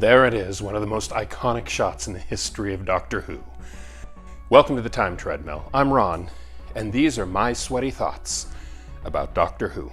there it is, one of the most iconic shots in the history of Doctor Who. Welcome to the Time Treadmill. I'm Ron, and these are my sweaty thoughts about Doctor Who.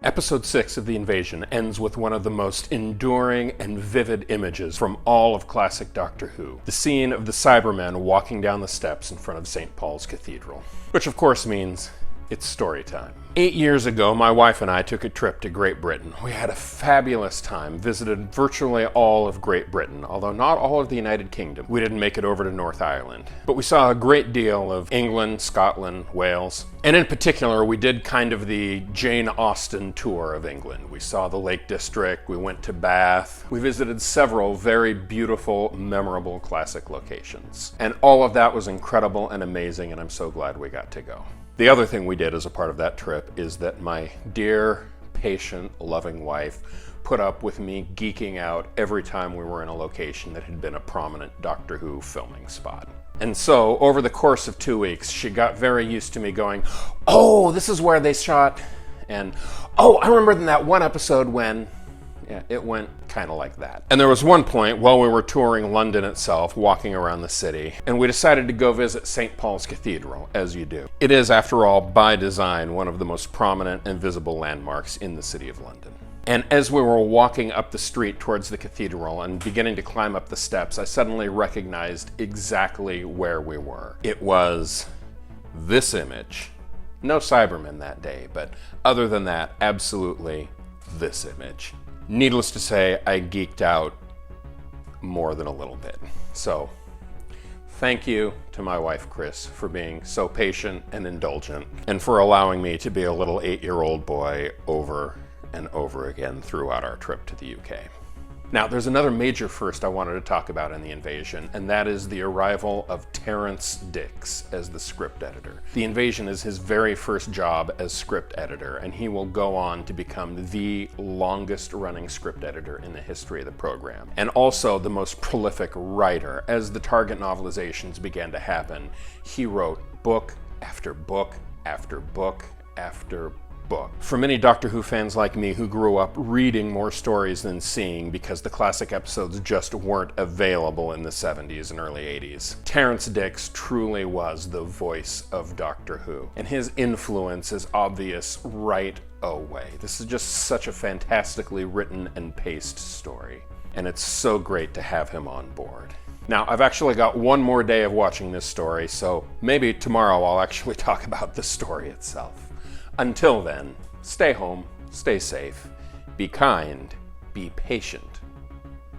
Episode 6 of The Invasion ends with one of the most enduring and vivid images from all of classic Doctor Who. The scene of the Cybermen walking down the steps in front of St. Paul's Cathedral. Which of course means it's story time. 8 years ago, my wife and I took a trip to Great Britain. We had a fabulous time, visited virtually all of Great Britain, although not all of the United Kingdom. We didn't make it over to North Ireland. But we saw a great deal of England, Scotland, Wales, and in particular, we did kind of the Jane Austen tour of England. We saw the Lake District, we went to Bath, we visited several very beautiful, memorable classic locations. And all of that was incredible and amazing, and I'm so glad we got to go. The other thing we did as a part of that trip is that my dear, patient, loving wife put up with me geeking out every time we were in a location that had been a prominent Doctor Who filming spot. And so, over the course of 2 weeks, she got very used to me going, "Oh, this is where they shot," and "Oh, I remember in that one episode when..." Yeah, it went kind of like that. And there was one point while we were touring London itself, walking around the city, and we decided to go visit St. Paul's Cathedral, as you do. It is, after all, by design, one of the most prominent and visible landmarks in the city of London. And as we were walking up the street towards the cathedral and beginning to climb up the steps, I suddenly recognized exactly where we were. It was this image. No Cybermen that day, but other than that, absolutely this image. Needless to say, I geeked out more than a little bit. So, thank you to my wife, Chris, for being so patient and indulgent, and for allowing me to be a little 8-year-old boy over and over again throughout our trip to the UK. Now, there's another major first I wanted to talk about in The Invasion, and that is the arrival of Terrance Dicks as the script editor. The Invasion is his very first job as script editor, and he will go on to become the longest-running script editor in the history of the program, and also the most prolific writer. As the Target novelizations began to happen, he wrote book after book after book after book. For many Doctor Who fans like me who grew up reading more stories than seeing because the classic episodes just weren't available in the 70s and early 80s, Terrance Dicks truly was the voice of Doctor Who, and his influence is obvious right away. This is just such a fantastically written and paced story, and it's so great to have him on board. Now, I've actually got one more day of watching this story, so maybe tomorrow I'll actually talk about the story itself. Until then, stay home, stay safe, be kind, be patient,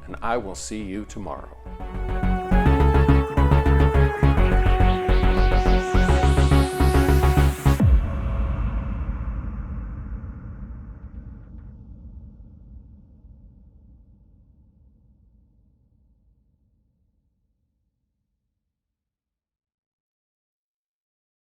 and I will see you tomorrow.